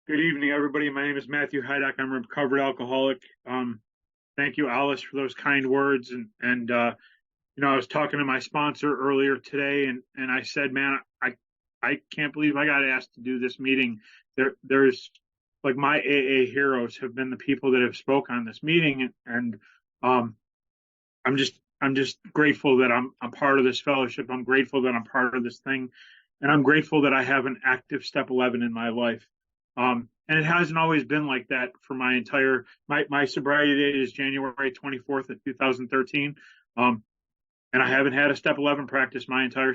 Good evening, everybody. My name is Matthew Hydock. I'm a recovered alcoholic. Thank you, Alice, for those kind words. I was talking to my sponsor earlier today, and I said, man, I can't believe I got asked to do this meeting. There's like my AA heroes have been the people that have spoke on this meeting, and um, I'm just grateful that I'm part of this fellowship. I'm grateful that I'm part of this thing, and I'm grateful that I have an active Step 11 in my life. And it hasn't always been like that for my sobriety date is January 24th of 2013. And I haven't had a Step 11 practice my entire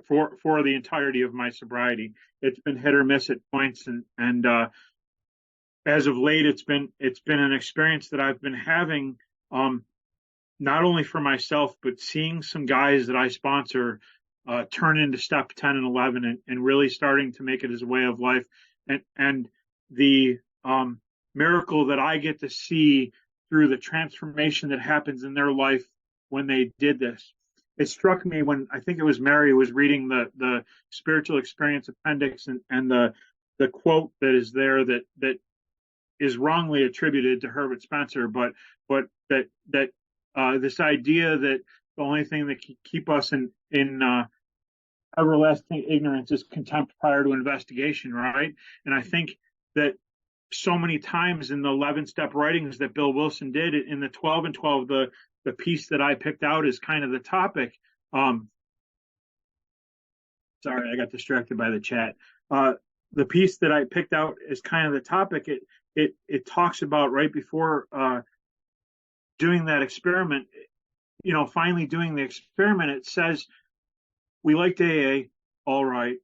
for the entirety of my sobriety. It's been hit or miss at points, and as of late, it's been an experience that I've been having, not only for myself, but seeing some guys that I sponsor turn into Step 10 and 11, and really starting to make it as a way of life, and the miracle that I get to see through the transformation that happens in their life when they did this. It struck me when I think it was Mary was reading the spiritual experience appendix, and the quote that is there that is wrongly attributed to Herbert Spencer, but that this idea that the only thing that can keep us in everlasting ignorance is contempt prior to investigation, right? And I think that so many times in the 11-step writings that Bill Wilson did in the 12 and 12, the piece that I picked out is kind of the topic. Sorry, I got distracted by the chat. The piece that I picked out is kind of the topic. It talks about right before doing that experiment, finally doing the experiment. It says we liked AA, all right,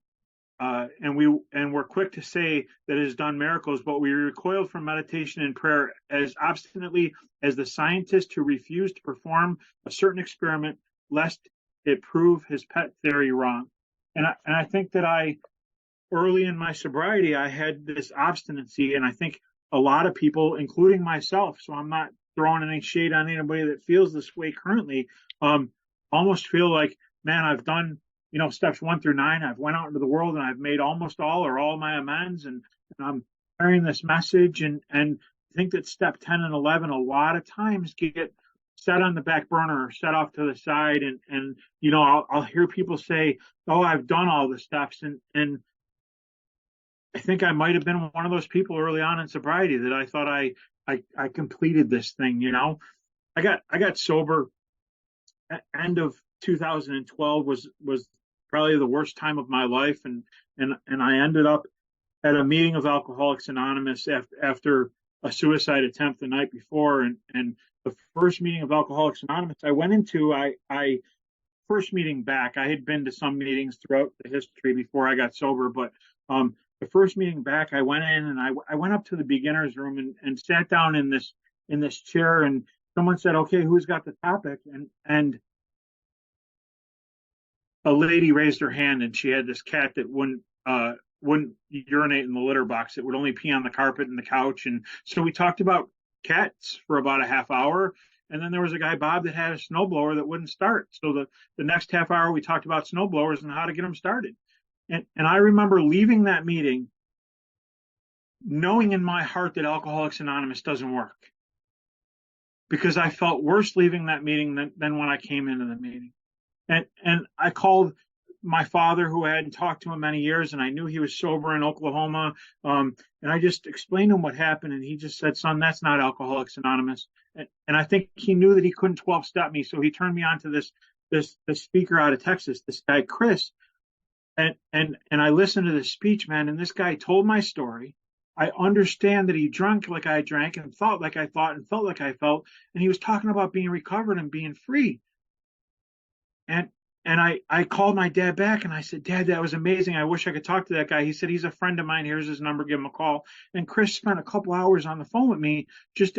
and we're quick to say that it has done miracles, but we recoiled from meditation and prayer as obstinately as the scientist who refused to perform a certain experiment lest it prove his pet theory wrong. And I think that early in my sobriety, I had this obstinacy, and I think a lot of people, including myself, so I'm not throwing any shade on anybody that feels this way currently, almost feel like, man, I've done steps 1 through 9. I've went out into the world and I've made almost all or all my amends, and I'm carrying this message, and I think that step 10 and 11 a lot of times get set on the back burner or set off to the side, and I'll hear people say, oh, I've done all the steps, and I think I might have been one of those people early on in sobriety that I thought I completed this thing. I got sober at end of 2012 was probably the worst time of my life, and I ended up at a meeting of Alcoholics Anonymous after a suicide attempt the night before, and the first meeting of Alcoholics Anonymous I went into, I first meeting back, I had been to some meetings throughout the history before I got sober, but the first meeting back, I went in and I went up to the beginner's room and sat down in this chair, and someone said, okay, who's got the topic? And a lady raised her hand, and she had this cat that wouldn't urinate in the litter box. It would only pee on the carpet and the couch. And so we talked about cats for about a half hour. And then there was a guy, Bob, that had a snowblower that wouldn't start. So the next half hour, we talked about snowblowers and how to get them started. And I remember leaving that meeting knowing in my heart that Alcoholics Anonymous doesn't work, because I felt worse leaving that meeting than when I came into the meeting. And I called my father, who I hadn't talked to in many years, and I knew he was sober in Oklahoma. And I just explained to him what happened, and he just said, son, that's not Alcoholics Anonymous. And I think he knew that he couldn't 12-step me, so he turned me on to this speaker out of Texas, this guy, Chris. And I listened to this speech, man, and this guy told my story. I understand that he drank like I drank and thought like I thought and felt like I felt, and he was talking about being recovered and being free. And I called my dad back and I said, Dad, that was amazing. I wish I could talk to that guy. He said, he's a friend of mine. Here's his number. Give him a call. And Chris spent a couple hours on the phone with me, just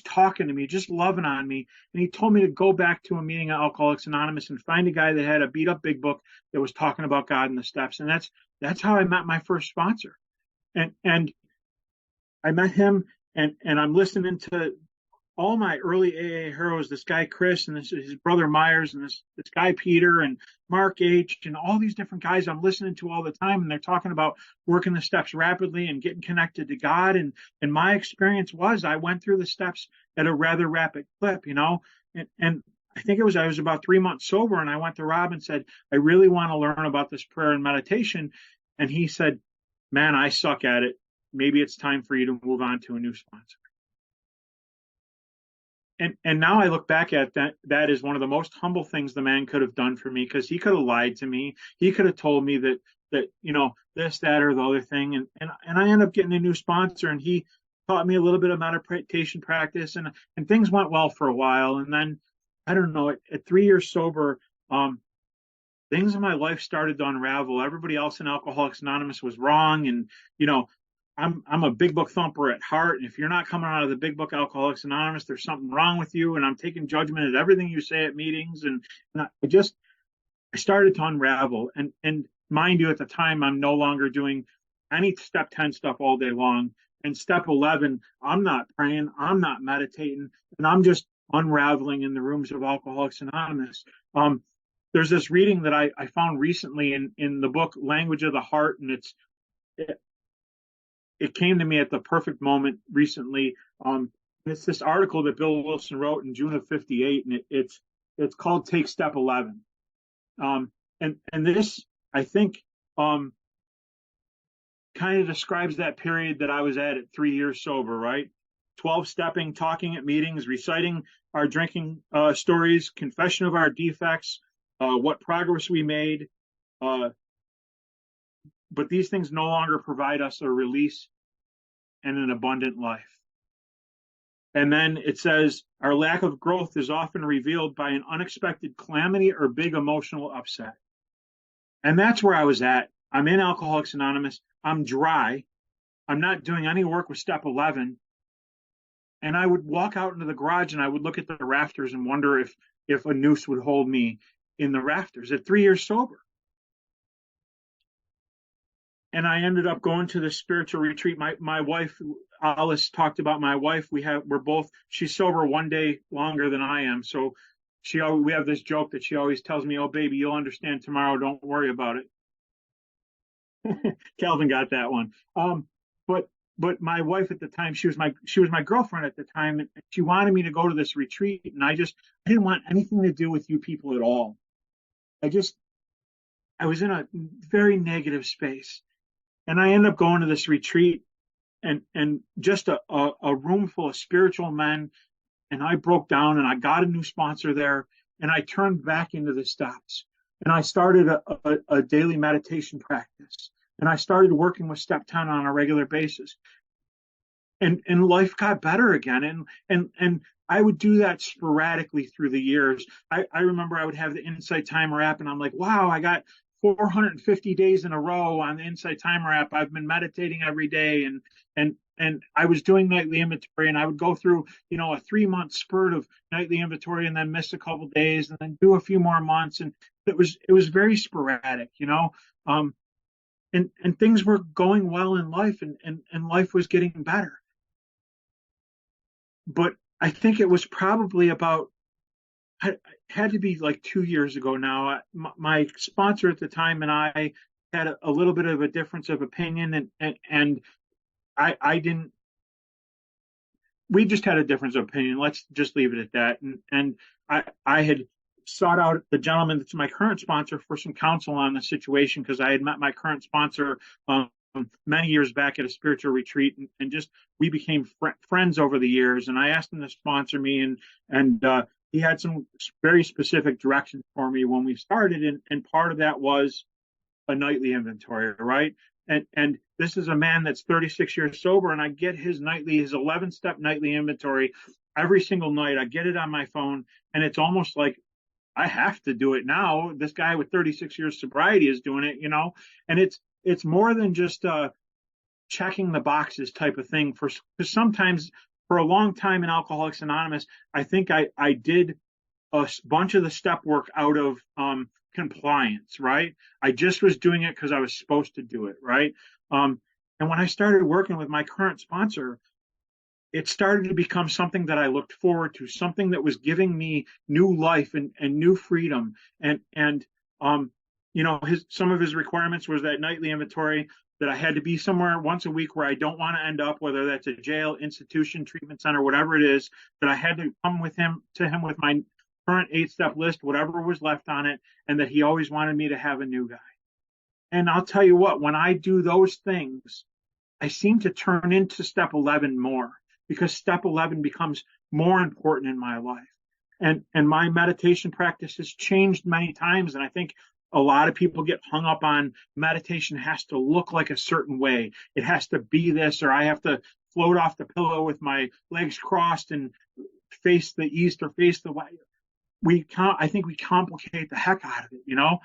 talking to me, just loving on me. And he told me to go back to a meeting at Alcoholics Anonymous and find a guy that had a beat up big book that was talking about God and the steps. And that's how I met my first sponsor. And I met him, and I'm listening to all my early AA heroes, this guy Chris and his brother Myers and this guy Peter and Mark H and all these different guys I'm listening to all the time, and they're talking about working the steps rapidly and getting connected to God. And my experience was I went through the steps at a rather rapid clip, and I think I was about 3 months sober, and I went to Rob and said, I really want to learn about this prayer and meditation. And he said, man, I suck at it. Maybe it's time for you to move on to a new sponsor. And now I look back at that is one of the most humble things the man could have done for me, because he could have lied to me. He could have told me that this, that, or the other thing, and I ended up getting a new sponsor, and he taught me a little bit of meditation practice, and things went well for a while. And then I don't know, at 3 years sober, things in my life started to unravel. Everybody else in Alcoholics Anonymous was wrong, and I'm a big book thumper at heart, and if you're not coming out of the big book Alcoholics Anonymous, there's something wrong with you. And I'm taking judgment at everything you say at meetings, and I started to unravel. And mind you, at the time, I'm no longer doing any step 10 stuff all day long. And step 11, I'm not praying, I'm not meditating, and I'm just unraveling in the rooms of Alcoholics Anonymous. There's this reading that I found recently in the book Language of the Heart, and it came to me at the perfect moment recently. It's this article that Bill Wilson wrote in June of '58, and it's called Take Step 11. And this, I think, kind of describes that period that I was at 3 years sober, right? 12 stepping, talking at meetings, reciting our drinking stories, confession of our defects, what progress we made. But these things no longer provide us a release and an abundant life. And then it says, our lack of growth is often revealed by an unexpected calamity or big emotional upset. And that's where I was at. I'm in Alcoholics Anonymous. I'm dry. I'm not doing any work with step 11. And I would walk out into the garage and I would look at the rafters and wonder if a noose would hold me in the rafters at 3 years sober. And I ended up going to the spiritual retreat. My wife, Alice, talked about my wife. She's sober one day longer than I am. So we have this joke that she always tells me, oh, baby, you'll understand tomorrow. Don't worry about it. Calvin got that one. But my wife at the time, she was my girlfriend at the time, and she wanted me to go to this retreat. And I didn't want anything to do with you people at all. I was in a very negative space. And I ended up going to this retreat and just a room full of spiritual men. And I broke down and I got a new sponsor there, and I turned back into the steps, and I started a daily meditation practice, and I started working with step 10 on a regular basis. And life got better again. And I would do that sporadically through the years. I remember I would have the Insight Timer app, and I'm like, wow, I got 450 days in a row on the Insight Timer app. I've been meditating every day, and I was doing nightly inventory, and I would go through, a 3-month spurt of nightly inventory and then miss a couple days and then do a few more months. And it was very sporadic, and things were going well in life, and life was getting better. But I think it was probably it had to be like 2 years ago now. My sponsor at the time and I had a little bit of a difference of opinion, and we just had a difference of opinion. Let's just leave it at that. And I had sought out the gentleman that's my current sponsor for some counsel on the situation, because I had met my current sponsor many years back at a spiritual retreat, and just we became friends over the years. And I asked him to sponsor me, and he had some very specific directions for me when we started, and part of that was a nightly inventory, right? And this is a man that's 36 years sober, and I get his 11-step nightly inventory every single night. I get it on my phone, and it's almost like I have to do it now. This guy with 36 years sobriety is doing it, and it's more than just checking the boxes type of thing. Because sometimes, for a long time in Alcoholics Anonymous, I think I did a bunch of the step work out of compliance, right? I just was doing it because I was supposed to do it, right? And when I started working with my current sponsor, it started to become something that I looked forward to, something that was giving me new life and new freedom. And you know, some of his requirements was that nightly inventory, that I had to be somewhere once a week where I don't want to end up, whether that's a jail, institution, treatment center, whatever it is, that I had to come to him with my current 8-step list, whatever was left on it, and that he always wanted me to have a new guy. And I'll tell you what, when I do those things, I seem to turn into step 11 more, because step 11 becomes more important in my life. And my meditation practice has changed many times. And I think a lot of people get hung up on meditation has to look like a certain way. It has to be this, or I have to float off the pillow with my legs crossed and face the east or face the west. I think we complicate the heck out of it, you know?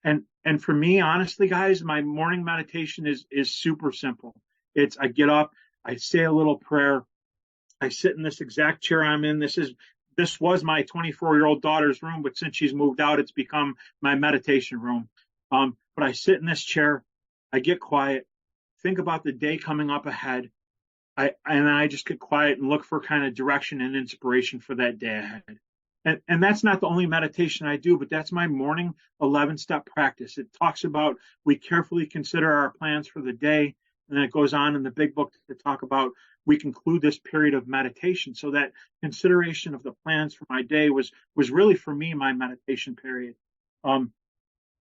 And for me, honestly, guys, my morning meditation is super simple. It's I get up, I say a little prayer, I sit in this exact chair I'm in. This was my 24-year-old daughter's room, but since she's moved out, it's become my meditation room. But I sit in this chair, I get quiet, think about the day coming up ahead. And I just get quiet and look for kind of direction and inspiration for that day ahead. And that's not the only meditation I do, but that's my morning 11-step practice. It talks about we carefully consider our plans for the day. And then it goes on in the big book to talk about we conclude this period of meditation. So that consideration of the plans for my day was really for me my meditation period. And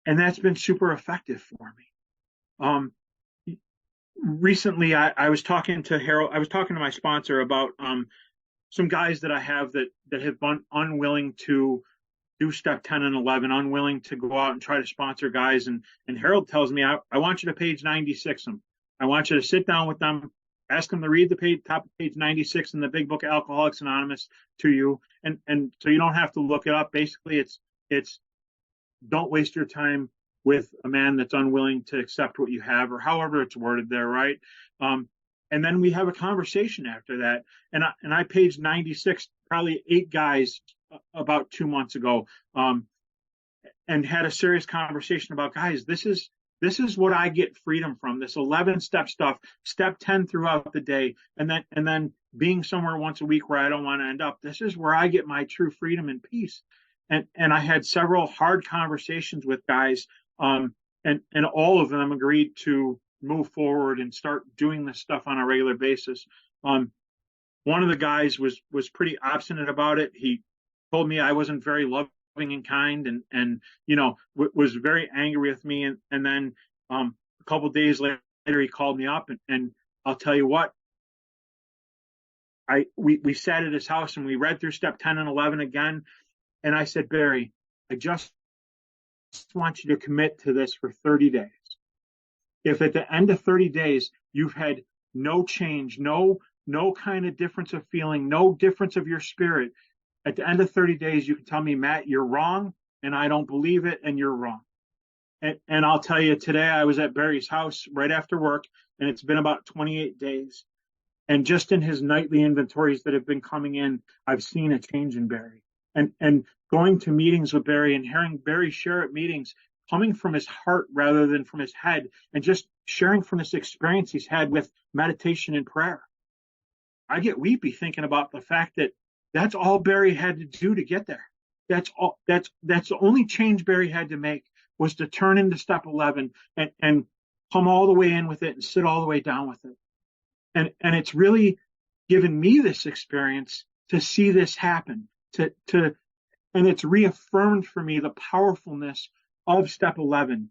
that's been super effective for me. Recently, I was talking to Harold. I was talking to my sponsor about some guys that I have that have been unwilling to do step 10 and 11, unwilling to go out and try to sponsor guys. And Harold tells me, I want you to page 96 them. I want you to sit down with them, ask them to read the top of page 96 in the big book, Alcoholics Anonymous, to you. And so you don't have to look it up. Basically, it's don't waste your time with a man that's unwilling to accept what you have, or however it's worded there, right? And then we have a conversation after that. And I paged 96, probably 8 guys about 2 months ago, and had a serious conversation about, guys, this is what I get freedom from, this 11-step stuff, step 10 throughout the day, and then being somewhere once a week where I don't want to end up. This is where I get my true freedom and peace. And I had several hard conversations with guys, and all of them agreed to move forward and start doing this stuff on a regular basis. One of the guys was pretty obstinate about it. He told me I wasn't very loving and kind, and you know, was very angry with me. And then a couple of days later, he called me up, and I'll tell you what, we sat at his house and we read through step 10 and 11 again. And I said, Barry, I just want you to commit to this for 30 days. If at the end of 30 days, you've had no change, no kind of difference of feeling, no difference of your spirit, at the end of 30 days, you can tell me, Matt, you're wrong, and I don't believe it, and you're wrong. And I'll tell you, today I was at Barry's house right after work, and it's been about 28 days. And just in his nightly inventories that have been coming in, I've seen a change in Barry. And going to meetings with Barry and hearing Barry share at meetings, coming from his heart rather than from his head, and just sharing from this experience he's had with meditation and prayer. I get weepy thinking about the fact that that's all Barry had to do to get there. That's the only change Barry had to make, was to turn into step 11 and come all the way in with it and sit all the way down with it. And it's really given me this experience to see this happen, and it's reaffirmed for me the powerfulness of step 11.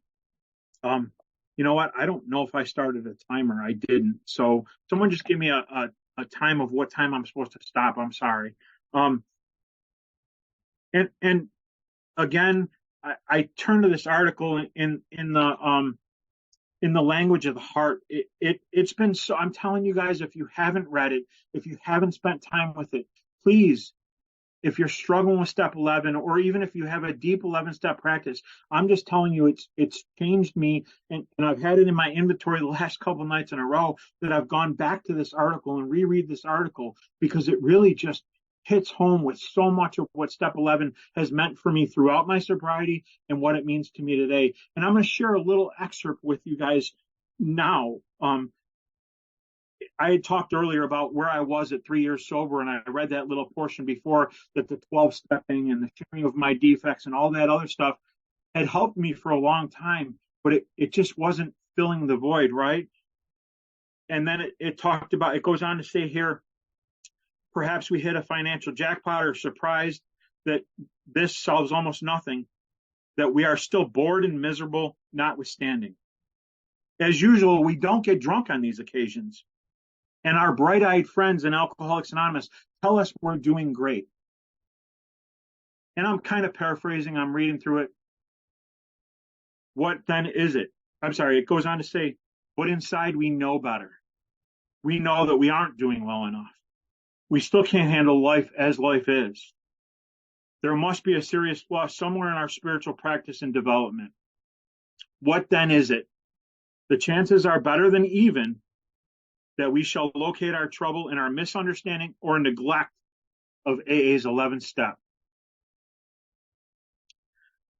You know what? I don't know if I started a timer. I didn't. So someone just give me a time of what time I'm supposed to stop. I'm sorry. And again, I turn to this article in the language of the heart. It's been so, I'm telling you guys, if you haven't read it, if you haven't spent time with it, please, if you're struggling with step 11, or even if you have a deep 11-step practice, I'm just telling you, it's changed me. And I've had it in my inventory the last couple of nights in a row that I've gone back to this article and reread this article, because it really just hits home with so much of what step 11 has meant for me throughout my sobriety and what it means to me today. And I'm going to share a little excerpt with you guys now. I had talked earlier about where I was at 3 years sober, and I read that little portion before that the 12 stepping and the sharing of my defects and all that other stuff had helped me for a long time, but it just wasn't filling the void, right? And then it talked about, it goes on to say here, perhaps we hit a financial jackpot or surprised that this solves almost nothing, that we are still bored and miserable, notwithstanding. As usual, we don't get drunk on these occasions. And our bright-eyed friends in Alcoholics Anonymous tell us we're doing great. And I'm kind of paraphrasing, I'm reading through it. What then is it? I'm sorry, it goes on to say, but inside we know better. We know that we aren't doing well enough. We still can't handle life as life is. There must be a serious flaw somewhere in our spiritual practice and development. What then is it? The chances are better than even that we shall locate our trouble in our misunderstanding or neglect of AA's 11th step.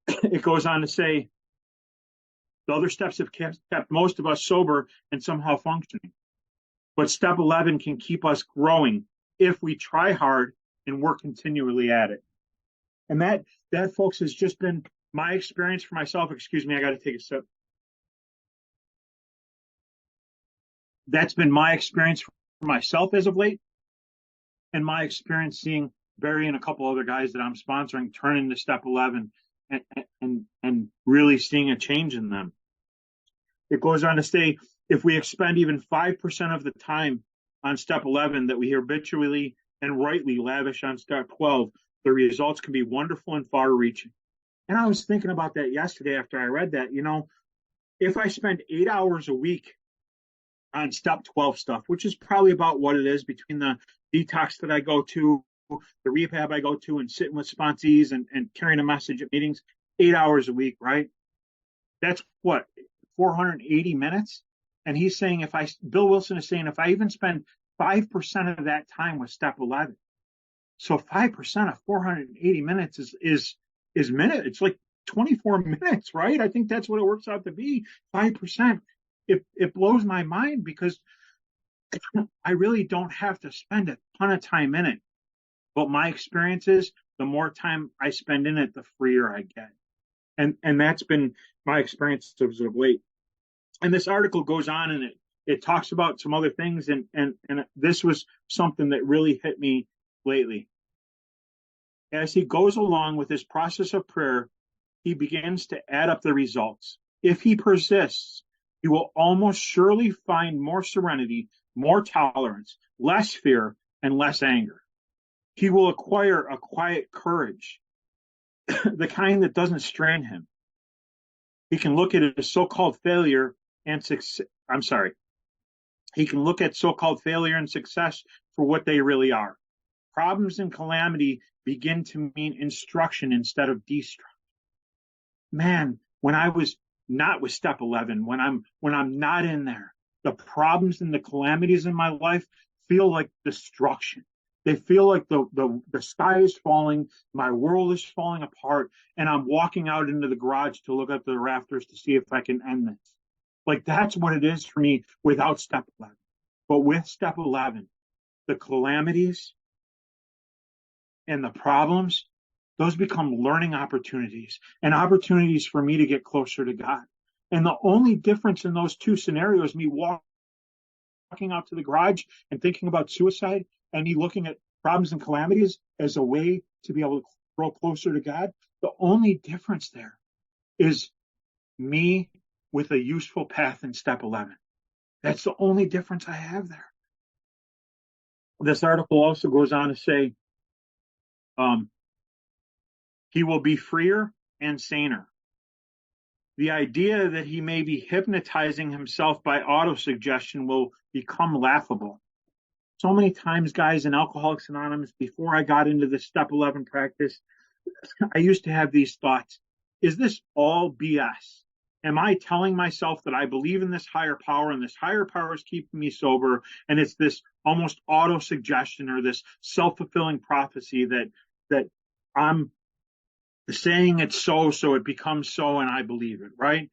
It goes on to say, the other steps have kept most of us sober and somehow functioning. But step 11 can keep us growing if we try hard and work continually at it. And that, folks, has just been my experience for myself. Excuse me, I got to take a sip. That's been my experience for myself as of late, and my experience seeing Barry and a couple other guys that I'm sponsoring turn into step 11 and really seeing a change in them. It goes on to say, if we expend even 5% of the time on step 11 that we habitually and rightly lavish on step 12, the results can be wonderful and far-reaching. And I was thinking about that yesterday after I read that. You know, if I spend 8 hours a week on step 12 stuff, which is probably about what it is between the detox that I go to, the rehab I go to, and sitting with sponsees and carrying a message at meetings, 8 hours a week, right? That's what, 480 minutes? And he's saying, Bill Wilson is saying, if I even spend 5% of that time with step 11, so 5% of 480 minutes is minute. It's like 24 minutes, right? I think that's what it works out to be, 5%. It blows my mind because I really don't have to spend a ton of time in it. But my experience is the more time I spend in it, the freer I get. And that's been my experience as of late. And this article goes on and it talks about some other things. And this was something that really hit me lately. As he goes along with his process of prayer, he begins to add up the results. If he persists, he will almost surely find more serenity, more tolerance, less fear, and less anger. He will acquire a quiet courage, the kind that doesn't strain him. He can look at his so-called failure and success. He can look at so-called failure and success for what they really are. Problems and calamity begin to mean instruction instead of destruction. Man, when I was not with step 11, when I'm not in there, the problems and the calamities in my life feel like destruction. They feel like the sky is falling, my world is falling apart, and I'm walking out into the garage to look at the rafters to see if I can end this. Like, that's what it is for me without step 11. But with step 11, the calamities and the problems, those become learning opportunities and opportunities for me to get closer to God. And the only difference in those two scenarios, me walking out to the garage and thinking about suicide, and me looking at problems and calamities as a way to be able to grow closer to God, the only difference there is me with a useful path in step 11. That's the only difference I have there. This article also goes on to say, he will be freer and saner. The idea that he may be hypnotizing himself by autosuggestion will become laughable. So many times, guys, in Alcoholics Anonymous, before I got into the step 11 practice, I used to have these thoughts. Is this all BS? Am I telling myself that I believe in this higher power and this higher power is keeping me sober, and it's this almost auto-suggestion or this self-fulfilling prophecy that I'm saying it's so it becomes so, and I believe it, right?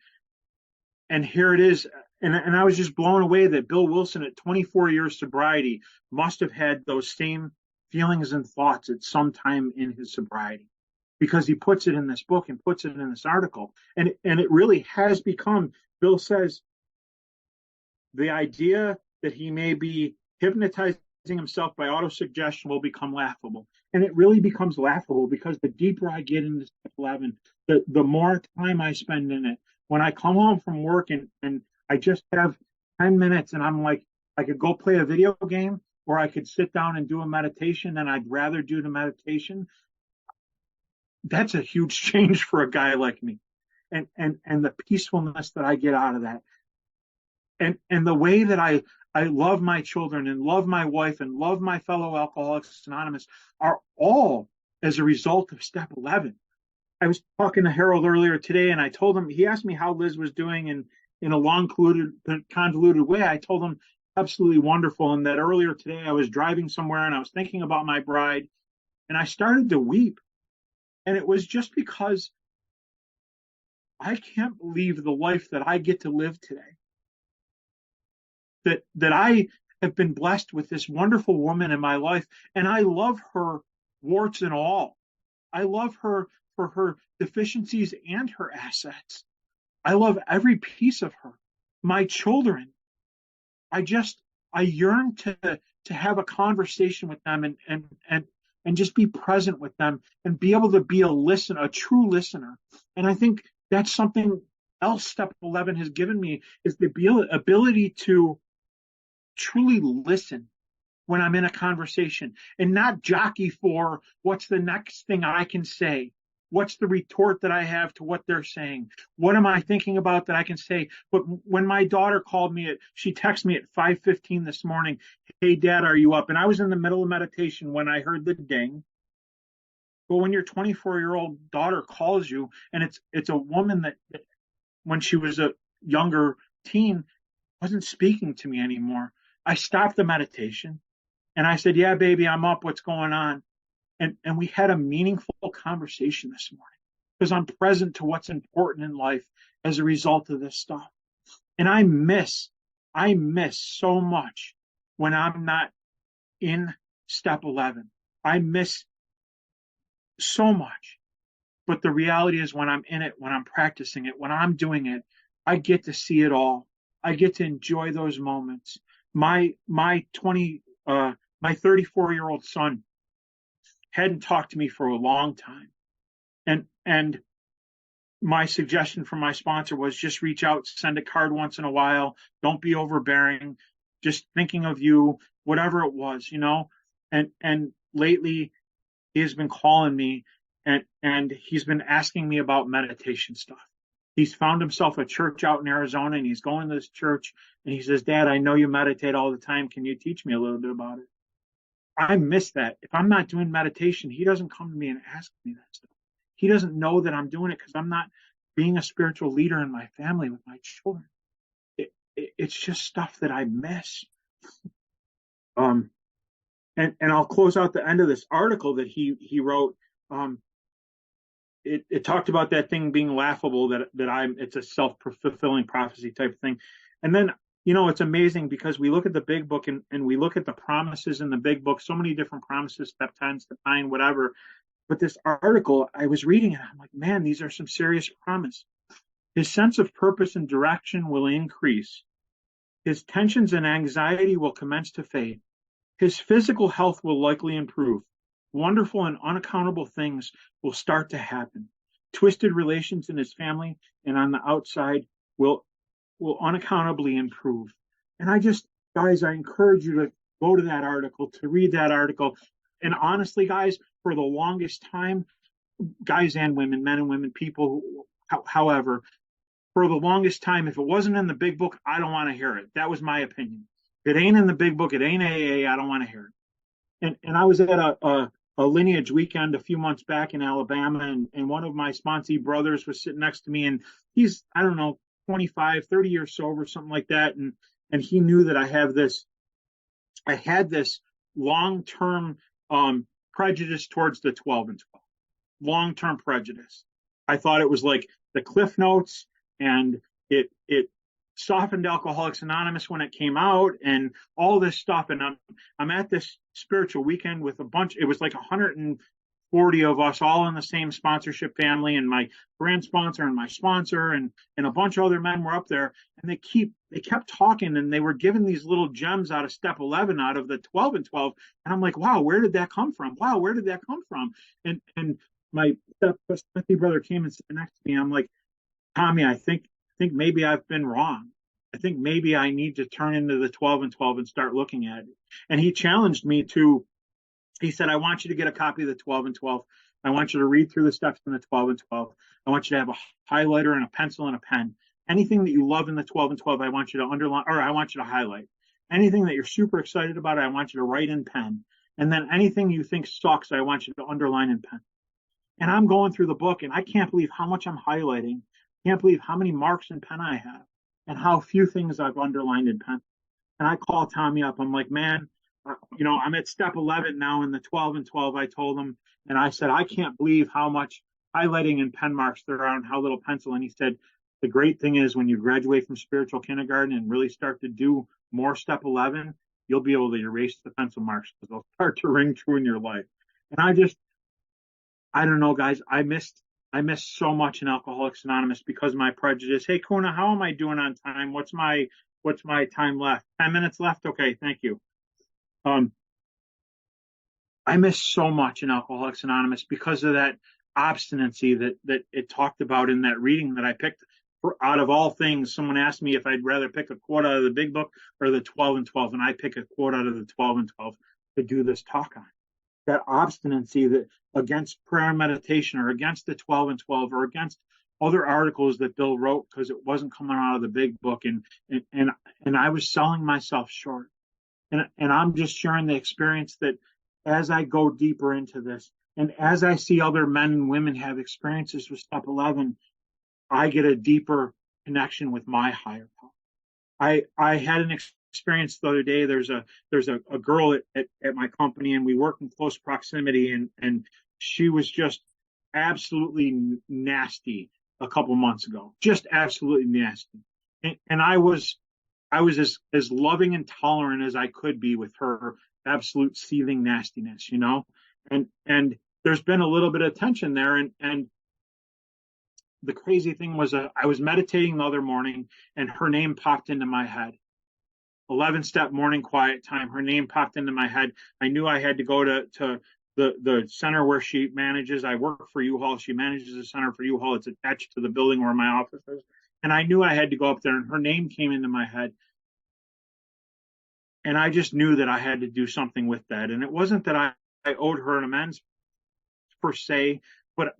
And here it is, And I was just blown away that Bill Wilson at 24 years sobriety must have had those same feelings and thoughts at some time in his sobriety, because he puts it in this book and puts it in this article. And it really has become, Bill says, the idea that he may be hypnotizing himself by autosuggestion will become laughable. And it really becomes laughable because the deeper I get into step 11, the more time I spend in it. When I come home from work and I just have 10 minutes and I'm like, I could go play a video game or I could sit down and do a meditation, and I'd rather do the meditation. That's a huge change for a guy like me. And the peacefulness that I get out of that. And the way that I love my children and love my wife and love my fellow Alcoholics Anonymous are all as a result of step 11. I was talking to Harold earlier today, and I told him, he asked me how Liz was doing in a long, convoluted way. I told him absolutely wonderful, and that earlier today I was driving somewhere and I was thinking about my bride, and I started to weep. And it was just because I can't believe the life that I get to live today. That I have been blessed with this wonderful woman in my life, and I love her warts and all. I love her for her deficiencies and her assets. I love every piece of her. My children, I yearn to have a conversation with them and just be present with them and be able to be a true listener. And I think that's something else step 11 has given me, is the ability to truly listen when I'm in a conversation and not jockey for what's the next thing I can say. What's the retort that I have to what they're saying? What am I thinking about that I can say? But when my daughter called me, she texted me at 5:15 this morning, "Hey, Dad, are you up?" And I was in the middle of meditation when I heard the ding. But when your 24-year-old daughter calls you, and it's a woman that when she was a younger teen wasn't speaking to me anymore, I stopped the meditation and I said, "Yeah, baby, I'm up. What's going on?" And we had a meaningful conversation this morning because I'm present to what's important in life as a result of this stuff. And I miss so much when I'm not in step 11. I miss so much. But the reality is, when I'm in it, when I'm practicing it, when I'm doing it, I get to see it all. I get to enjoy those moments. My 34-year-old son hadn't talked to me for a long time. And my suggestion from my sponsor was just reach out, send a card once in a while. Don't be overbearing. Just thinking of you, whatever it was, And lately he has been calling me and he's been asking me about meditation stuff. He's found himself a church out in Arizona, and he's going to this church and he says, "Dad, I know you meditate all the time. Can you teach me a little bit about it?" I miss that. If I'm not doing meditation, he doesn't come to me and ask me that stuff. He doesn't know that I'm doing it because I'm not being a spiritual leader in my family with my children. It's just stuff that I miss. And I'll close out the end of this article that he wrote. It talked about that thing being laughable, that it's a self-fulfilling prophecy type thing. And then, it's amazing because we look at the big book and we look at the promises in the big book, so many different promises, step 10, step 9, whatever. But this article, I was reading it, I'm like, man, these are some serious promise. His sense of purpose and direction will increase. His tensions and anxiety will commence to fade. His physical health will likely improve. Wonderful and unaccountable things will start to happen. Twisted relations in his family and on the outside will unaccountably improve. And guys, I encourage you to go to that article, to read that article. And honestly, guys, for the longest time, guys and women, men and women, people, however, for the longest time, if it wasn't in the big book, I don't want to hear it. That was my opinion. If it ain't in the big book, it ain't AA, I don't want to hear it. And I was at a lineage weekend a few months back in Alabama, and one of my sponsee brothers was sitting next to me, and he's, I don't know, 25, 30 years sober, something like that. And he knew that I had this long-term prejudice towards the 12 and 12, long-term prejudice. I thought it was like the Cliff Notes, and it softened Alcoholics Anonymous when it came out and all this stuff. And I'm at this spiritual weekend with a bunch, it was like 140 of us all in the same sponsorship family, and my brand sponsor and my sponsor and a bunch of other men were up there, and they kept talking, and they were giving these little gems out of step 11 out of the 12 and 12. And I'm like, wow, where did that come from? Wow, where did that come from? And my step brother came and sat next to me. I'm like, Tommy, I think maybe I've been wrong. I think maybe I need to turn into the 12 and 12 and start looking at it. And he challenged me to, he said, I want you to get a copy of the 12 and 12. I want you to read through the steps in the 12 and 12. I want you to have a highlighter and a pencil and a pen. Anything that you love in the 12 and 12, I want you to underline, or I want you to highlight. Anything that you're super excited about, I want you to write in pen. And then anything you think sucks, I want you to underline in pen. And I'm going through the book, and I can't believe how much I'm highlighting. Can't believe how many marks in pen I have and how few things I've underlined in pen. And I call Tommy up. I'm like, man, I'm at step 11 now in the 12 and 12, I told him. And I said, I can't believe how much highlighting and pen marks there are and how little pencil. And he said, the great thing is when you graduate from spiritual kindergarten and really start to do more step 11, you'll be able to erase the pencil marks because they'll start to ring true in your life. And I don't know, guys, I missed so much in Alcoholics Anonymous because of my prejudice. Hey, Kuna, how am I doing on time? What's my time left? 10 minutes left? Okay, thank you. I missed so much in Alcoholics Anonymous because of that obstinacy that it talked about in that reading that I picked. Out of all things, someone asked me if I'd rather pick a quote out of the big book or the 12 and 12, and I pick a quote out of the 12 and 12 to do this talk on. That obstinacy that against prayer and meditation or against the 12 and 12 or against other articles that Bill wrote because it wasn't coming out of the big book, and I was selling myself short. And I'm just sharing the experience that as I go deeper into this and as I see other men and women have experiences with step 11, I get a deeper connection with my higher power. I had an experience the other day. There's a girl at my company, and we work in close proximity, and she was just absolutely nasty a couple months ago, just absolutely nasty. And I was as loving and tolerant as I could be with her absolute seething nastiness, and there's been a little bit of tension there. And the crazy thing was I was meditating the other morning and her name popped into my head. 11-step morning quiet time. Her name popped into my head. I knew I had to go to the center where she manages. I work for U-Haul. She manages the center for U-Haul. It's attached to the building where my office is. And I knew I had to go up there, and her name came into my head. And I just knew that I had to do something with that. And it wasn't that I owed her an amends per se, but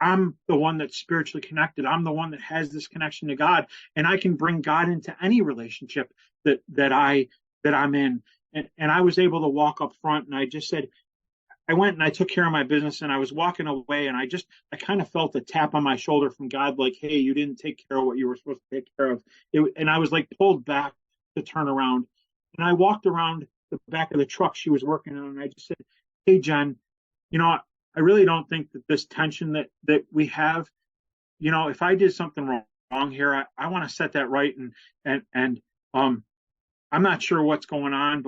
I'm the one that's spiritually connected. I'm the one that has this connection to God, and I can bring God into any relationship that I'm in. And I was able to walk up front, and I just said, I went and I took care of my business, and I was walking away, and I kind of felt a tap on my shoulder from God, like, hey, you didn't take care of what you were supposed to take care of. And I was like pulled back to turn around, and I walked around the back of the truck she was working on, and I just said, hey, Jen, I really don't think that this tension that we have, if I did something wrong here, I want to set that right. And I'm not sure what's going on,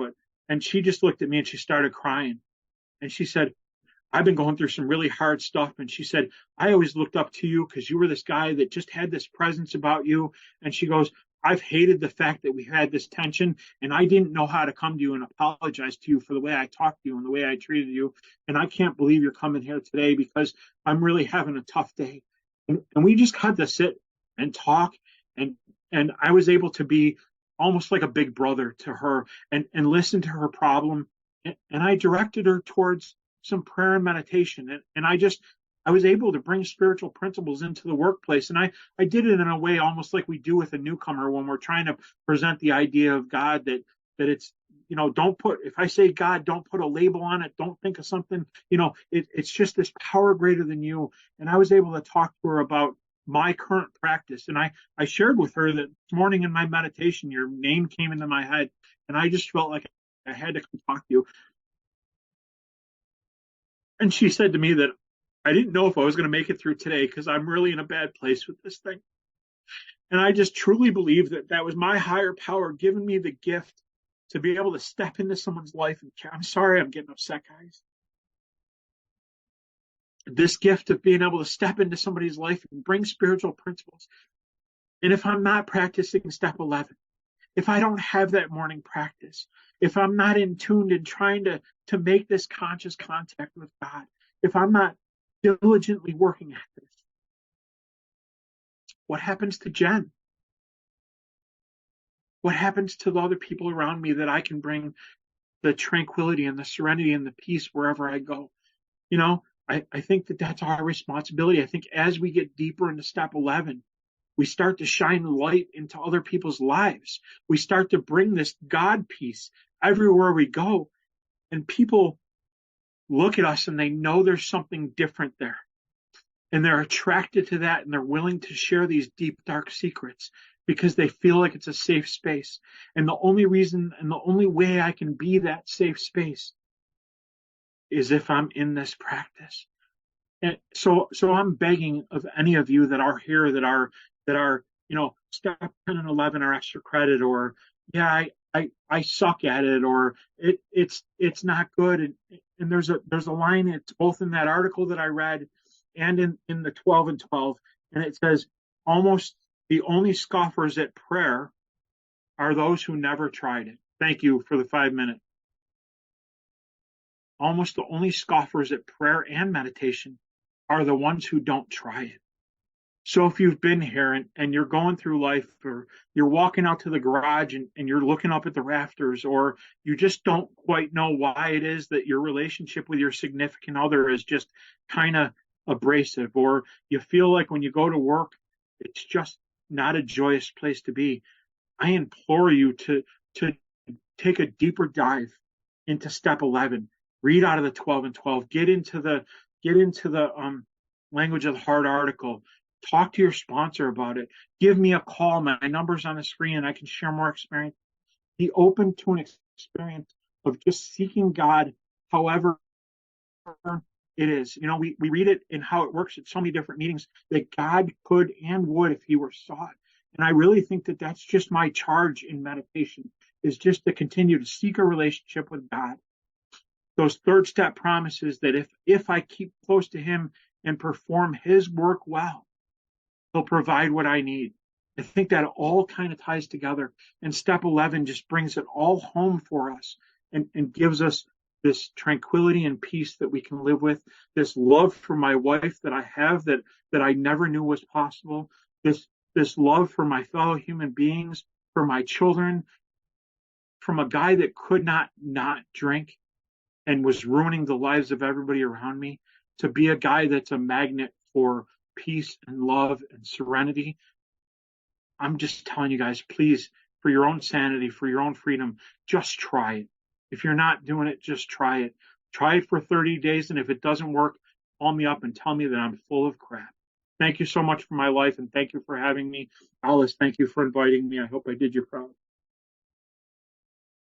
and she just looked at me and she started crying. And she said, I've been going through some really hard stuff. And she said, I always looked up to you because you were this guy that just had this presence about you. And she goes, I've hated the fact that we had this tension, and I didn't know how to come to you and apologize to you for the way I talked to you and the way I treated you. And I can't believe you're coming here today because I'm really having a tough day. And we just had to sit and talk, and I was able to be almost like a big brother to her and listen to her problem. And I directed her towards some prayer and meditation. And I was able to bring spiritual principles into the workplace. And I did it in a way almost like we do with a newcomer when we're trying to present the idea of God, that it's, if I say God, don't put a label on it. Don't think of something, it's just this power greater than you. And I was able to talk to her about my current practice. And I shared with her that this morning in my meditation, your name came into my head. And I just felt like I had to come talk to you. And she said to me that I didn't know if I was going to make it through today because I'm really in a bad place with this thing. And I just truly believe that that was my higher power giving me the gift to be able to step into someone's life. And I'm sorry I'm getting upset, guys. This gift of being able to step into somebody's life and bring spiritual principles. And if I'm not practicing step 11, if I don't have that morning practice, if I'm not in tuned and trying to make this conscious contact with God, if I'm not diligently working at this, what happens to Jen? What happens to the other people around me that I can bring the tranquility and the serenity and the peace wherever I go? You know, I think that that's our responsibility. I think as we get deeper into step 11, we start to shine light into other people's lives. We start to bring this God peace everywhere we go. And people look at us and they know there's something different there. And they're attracted to that and they're willing to share these deep, dark secrets because they feel like it's a safe space. And the only reason and the only way I can be that safe space is if I'm in this practice. And so I'm begging of any of you that are here that are, step 10 and 11 are extra credit, or yeah, I suck at it, or it's not good. And there's a line, it's both in that article that I read and in the 12 and 12, and it says almost the only scoffers at prayer are those who never tried it. Thank you for the 5 minutes. Almost the only scoffers at prayer and meditation are the ones who don't try it. So if you've been here and you're going through life, or you're walking out to the garage and you're looking up at the rafters, or you just don't quite know why it is that your relationship with your significant other is just kind of abrasive, or you feel like when you go to work, it's just not a joyous place to be, I implore you to take a deeper dive into step 11. Read out of the 12 and 12. Get into the language of the heart article. Talk to your sponsor about it. Give me a call. My number's on the screen and I can share more experience. Be open to an experience of just seeking God however it is. You know, we read it in How It Works at so many different meetings that God could and would if he were sought. And I really think that that's just my charge in meditation, is just to continue to seek a relationship with God. Those third step promises that if I keep close to him and perform his work well, he'll provide what I need. I think that all kind of ties together. And step 11 just brings it all home for us and gives us this tranquility and peace that we can live with, this love for my wife that I have that I never knew was possible, this love for my fellow human beings, for my children, from a guy that could not drink and was ruining the lives of everybody around me, to be a guy that's a magnet for peace and love and serenity. I'm just telling you guys, please, for your own sanity, for your own freedom, just try it. If you're not doing it, just try it. Try it for 30 days, and if it doesn't work, call me up and tell me that I'm full of crap. Thank you so much for my life, and thank you for having me. Alice, thank you for inviting me. I hope I did you proud.